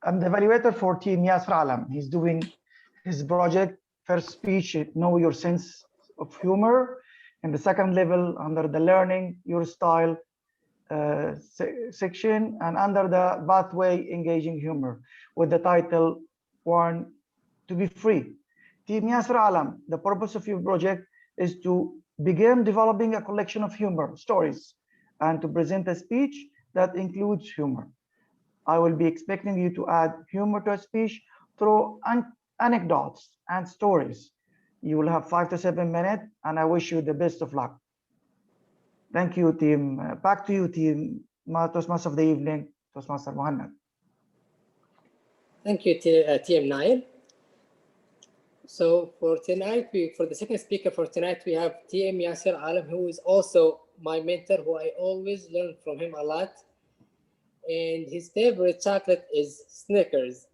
I'm the evaluator for Team Yasser Alam. He's doing his project, first speech, know your sense of humor. And the second level, under the learning your style section, and under the pathway engaging humor, with the title Born to be Free. Team Yasser Alam, the purpose of your project is to begin developing a collection of humor stories and to present a speech that includes humor. I will be expecting you to add humor to a speech through anecdotes and stories. You will have 5 to 7 minutes, and I wish you the best of luck. Thank you, team. Back to you, team. Toastmaster of the evening, Toastmaster Mohanad. Thank you, Team Nile. So for tonight, for the second speaker for tonight, we have TM Yasser Alam, who is also my mentor, who I always learn from him a lot. And his favorite chocolate is Snickers.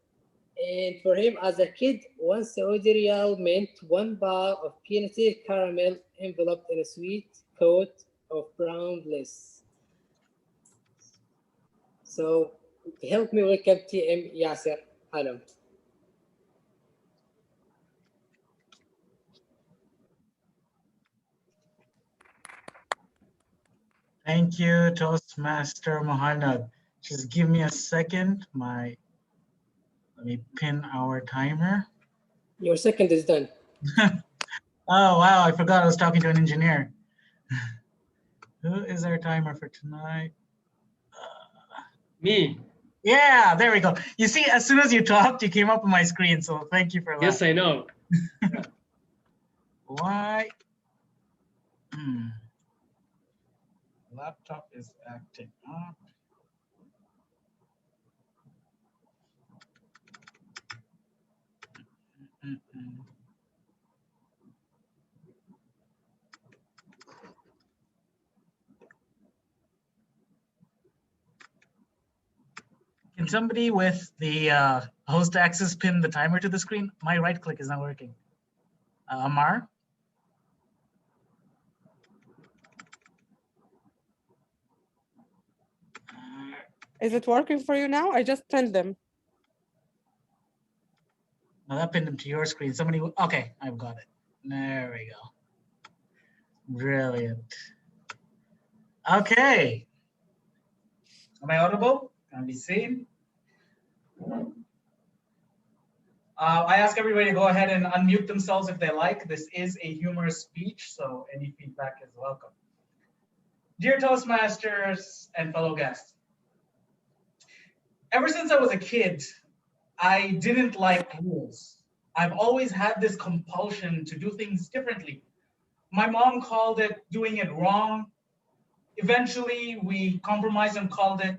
And for him, as a kid, one Saudi riyal meant one bar of peanut caramel enveloped in a sweet coat of brown bliss. So help me welcome TM Yasser Alam. Thank you, Toastmaster Mohanad. Just give me a second. Let me pin our timer. Your second is done. Oh, wow, I forgot I was talking to an engineer. Who is our timer for tonight? Me. Yeah, there we go. You see, as soon as you talked, you came up on my screen, so thank you for that. Yes, I know. Why? Laptop is acting up. Can somebody with the host access pin the timer to the screen? My right click is not working. Amar? Is it working for you now? I just pinned them. No, that pinned them to your screen. Somebody, okay, I've got it. There we go. Brilliant. Okay. Am I audible? Can I be seen? I ask everybody to go ahead and unmute themselves if they like. This is a humorous speech, so any feedback is welcome. Dear Toastmasters and fellow guests, ever since I was a kid, I didn't like rules. I've always had this compulsion to do things differently. My mom called it doing it wrong. Eventually, we compromised and called it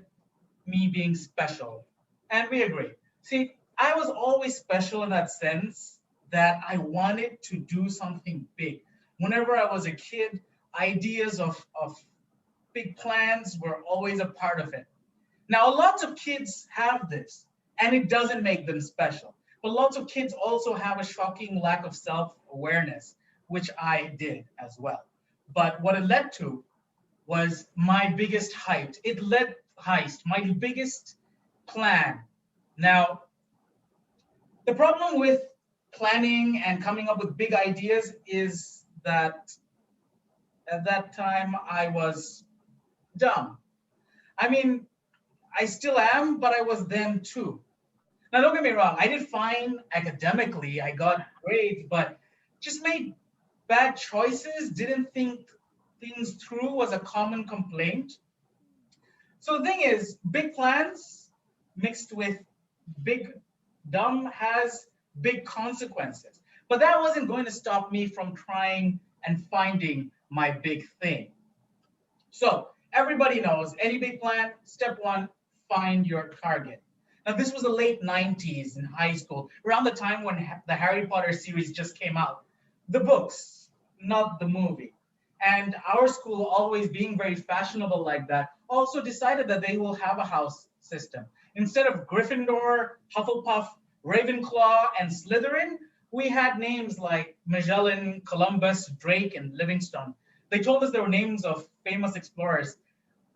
me being special. And we agree. See, I was always special in that sense that I wanted to do something big. Whenever I was a kid, ideas of big plans were always a part of it. Now, lots of kids have this, and it doesn't make them special. But lots of kids also have a shocking lack of self-awareness, which I did as well. But what it led to was my biggest heist, my biggest plan. Now, the problem with planning and coming up with big ideas is that at that time I was dumb. I mean, I still am, but I was then too. Now, don't get me wrong, I did fine academically, I got grades, but just made bad choices, didn't think things through was a common complaint. So the thing is, big plans mixed with big dumb has big consequences. But that wasn't going to stop me from trying and finding my big thing. So everybody knows, any big plan, step one, find your target. Now, this was the late 90s in high school, around the time when the Harry Potter series just came out. The books, not the movie. And our school, always being very fashionable like that, also decided that they will have a house system. Instead of Gryffindor, Hufflepuff, Ravenclaw, and Slytherin, we had names like Magellan, Columbus, Drake, and Livingstone. They told us they were names of famous explorers.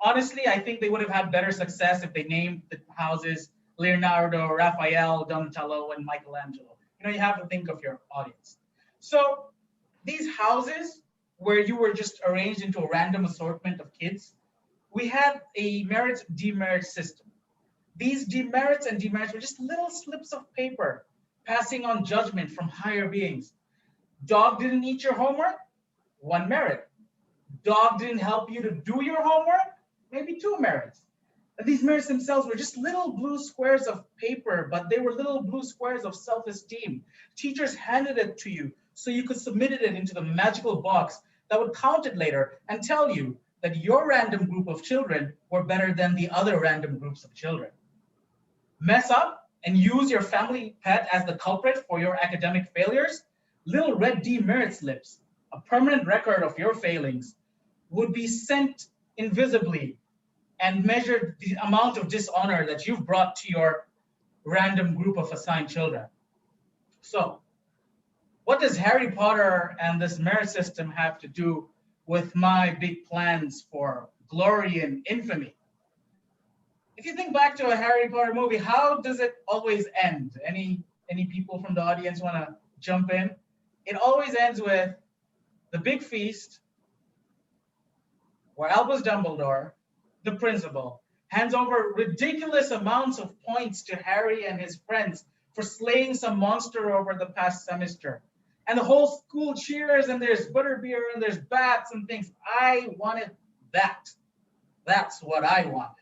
Honestly, I think they would have had better success if they named the houses Leonardo, Raphael, Donatello, and Michelangelo. You have to think of your audience. So these houses where you were just arranged into a random assortment of kids, we had a merit demerit system. These demerits and demerits were just little slips of paper passing on judgment from higher beings. Dog didn't eat your homework, 1 merit. Dog didn't help you to do your homework, maybe 2 merits. And these merits themselves were just little blue squares of paper, but they were little blue squares of self-esteem. Teachers handed it to you so you could submit it into the magical box that would count it later and tell you that your random group of children were better than the other random groups of children. Mess up and use your family pet as the culprit for your academic failures, little red demerit slips, a permanent record of your failings, would be sent invisibly and measured the amount of dishonor that you've brought to your random group of assigned children. So, what does Harry Potter and this merit system have to do with my big plans for glory and infamy? If you think back to a Harry Potter movie, how does it always end? Any people from the audience want to jump in? It always ends with the big feast where Albus Dumbledore, the principal, hands over ridiculous amounts of points to Harry and his friends for slaying some monster over the past semester. And the whole school cheers, and there's butterbeer, and there's bats and things. I wanted that. That's what I wanted.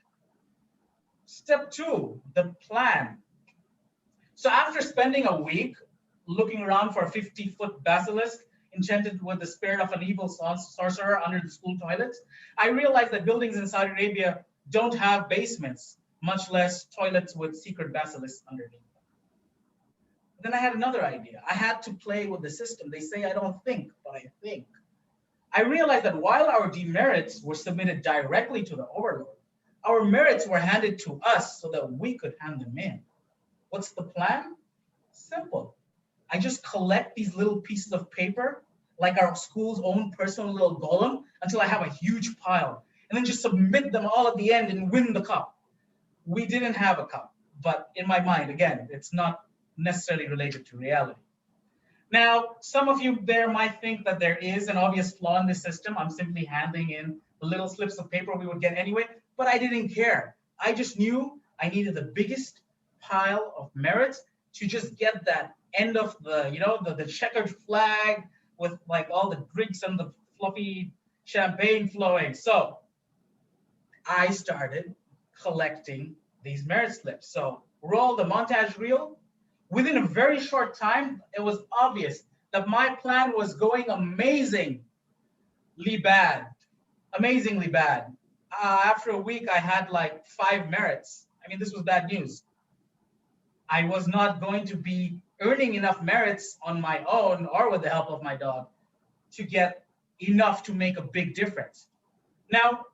Step 2, the plan. So after spending a week looking around for a 50-foot basilisk enchanted with the spirit of an evil sorcerer under the school toilets, I realized that buildings in Saudi Arabia don't have basements, much less toilets with secret basilisks underneath. Then I had another idea. I had to play with the system. They say I don't think, but I think. I realized that while our demerits were submitted directly to the overlord, our merits were handed to us so that we could hand them in. What's the plan? Simple. I just collect these little pieces of paper, like our school's own personal little golem, until I have a huge pile, and then just submit them all at the end and win the cup. We didn't have a cup, but in my mind, again, it's not necessarily related to reality. Now, some of you there might think that there is an obvious flaw in the system. I'm simply handing in the little slips of paper we would get anyway, but I didn't care. I just knew I needed the biggest pile of merits to just get that end of the checkered flag with like all the drinks and the fluffy champagne flowing. So I started collecting these merit slips. So roll the montage reel. Within a very short time, it was obvious that my plan was going amazingly bad. After a week, I had like 5 merits. I mean, this was bad news. I was not going to be earning enough merits on my own or with the help of my dog to get enough to make a big difference. Now,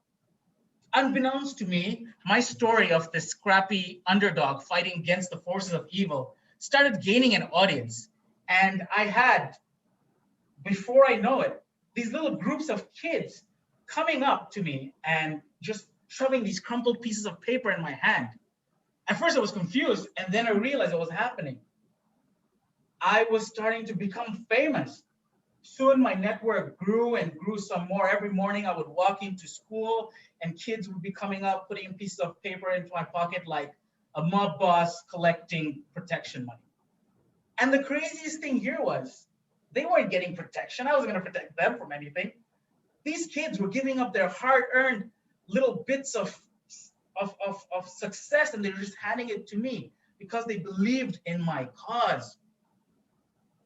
unbeknownst to me, my story of this scrappy underdog fighting against the forces of evil started gaining an audience. And I had, before I know it, these little groups of kids coming up to me and just shoving these crumpled pieces of paper in my hand. At first I was confused, and then I realized what was happening. I was starting to become famous. Soon my network grew and grew some more. Every morning I would walk into school and kids would be coming up, putting pieces of paper into my pocket like a mob boss collecting protection money. And the craziest thing here was they weren't getting protection. I wasn't going to protect them from anything. These kids were giving up their hard-earned little bits of success, and they were just handing it to me because they believed in my cause.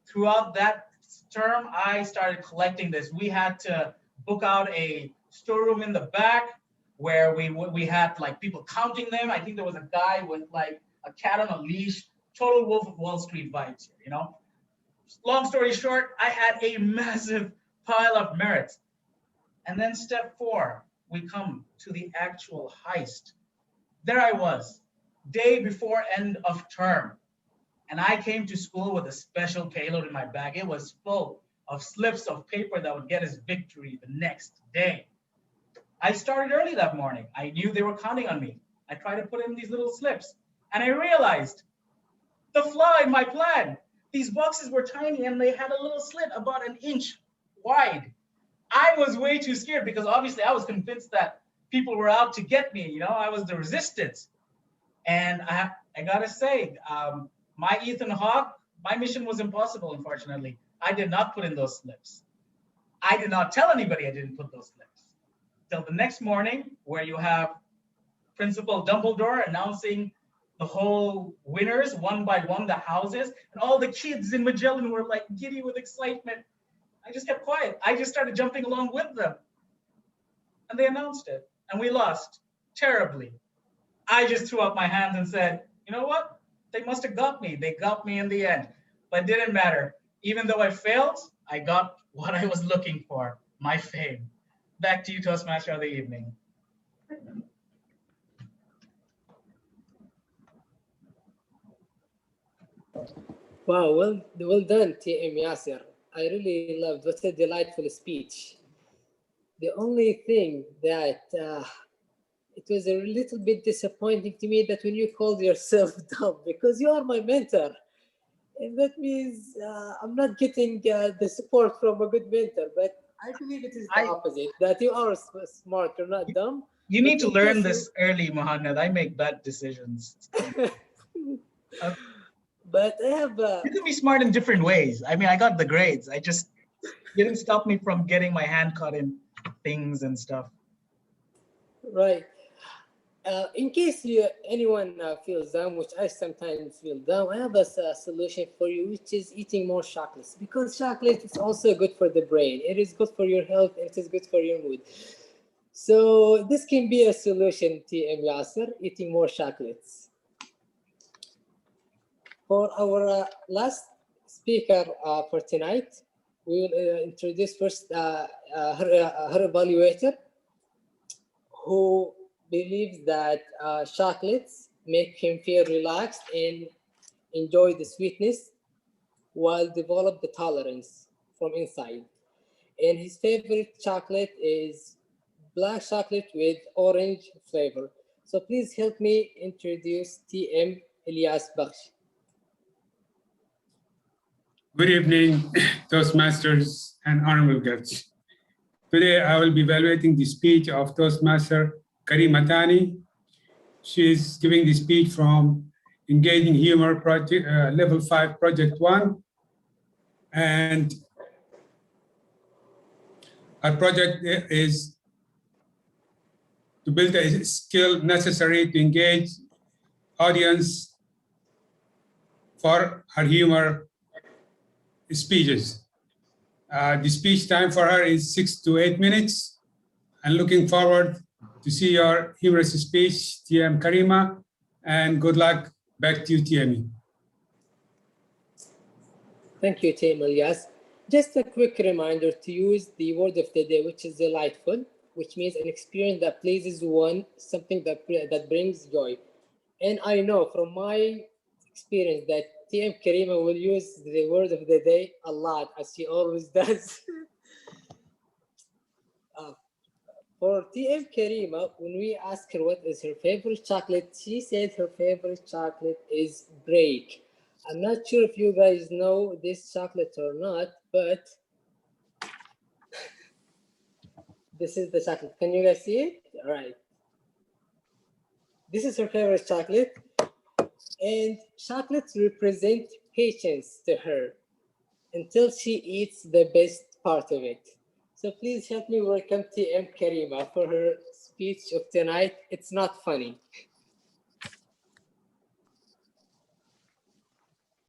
Throughout that term, I started collecting this. We had to book out a storeroom in the back where we had like people counting them. I think there was a guy with like a cat on a leash, total Wolf of Wall Street vibes here, you know? Long story short, I had a massive pile of merits. And then step 4, we come to the actual heist. There I was, day before end of term. And I came to school with a special payload in my bag. It was full of slips of paper that would get us victory the next day. I started early that morning. I knew they were counting on me. I tried to put in these little slips. And I realized the flaw in my plan. These boxes were tiny and they had a little slit about an inch wide. I was way too scared because obviously I was convinced that people were out to get me. You know, I was the resistance. And I gotta say, my Ethan Hawke, my mission was impossible, unfortunately. I did not put in those slips. I did not tell anybody I didn't put those slips. Till the next morning, where you have Principal Dumbledore announcing the whole winners, one by one, the houses, and all the kids in Magellan were like giddy with excitement. I just kept quiet. I just started jumping along with them. And they announced it, and we lost terribly. I just threw up my hands and said, you know what? They must have got me. They got me in the end. But it didn't matter. Even though I failed, I got what I was looking for, my fame. Back to you, Toastmaster of the evening. Wow, well done, TM Yasser. I really loved. What a delightful speech. The only thing that it was a little bit disappointing to me that when you called yourself dumb, because you are my mentor, and that means I'm not getting the support from a good mentor. But I believe it is the opposite, that you are smart, you're not dumb. You need to learn this early, Muhammad. I make bad decisions. But I have. You can be smart in different ways. I mean, I got the grades. I just didn't stop me from getting my hand caught in things and stuff. Right. In case anyone feels dumb, which I sometimes feel dumb, I have a solution for you, which is eating more chocolates. Because chocolate is also good for the brain. It is good for your health. It is good for your mood. So this can be a solution, TM Yasser, eating more chocolates. For our last speaker for tonight, we will introduce first her evaluator, who believes that chocolates make him feel relaxed and enjoy the sweetness while develop the tolerance from inside. And his favorite chocolate is black chocolate with orange flavor. So please help me introduce TM Ilyas Bakshi. Good evening, Toastmasters and honorable guests. Today, I will be evaluating the speech of Toastmaster Karima Tani. She is giving the speech from Engaging Humor Project, Level 5, Project 1. And our project is to build a skill necessary to engage audience for her humor speeches. The speech time for her is 6 to 8 minutes. I'm looking forward to see your humorous speech, TM Karima, and good luck. Back to you, TME. Thank you, TM Ilyas. Just a quick reminder to use the word of the day, which is delightful, which means an experience that pleases one, something that brings joy. And I know from my experience that TM Karima will use the word of the day a lot, as she always does. For TM Karima, when we ask her what is her favorite chocolate, she said her favorite chocolate is Break. I'm not sure if you guys know this chocolate or not, but this is the chocolate. Can you guys see it? All right. This is her favorite chocolate. And chocolates represent patience to her until she eats the best part of it. So please help me welcome TM Karima for her speech of tonight. It's not funny.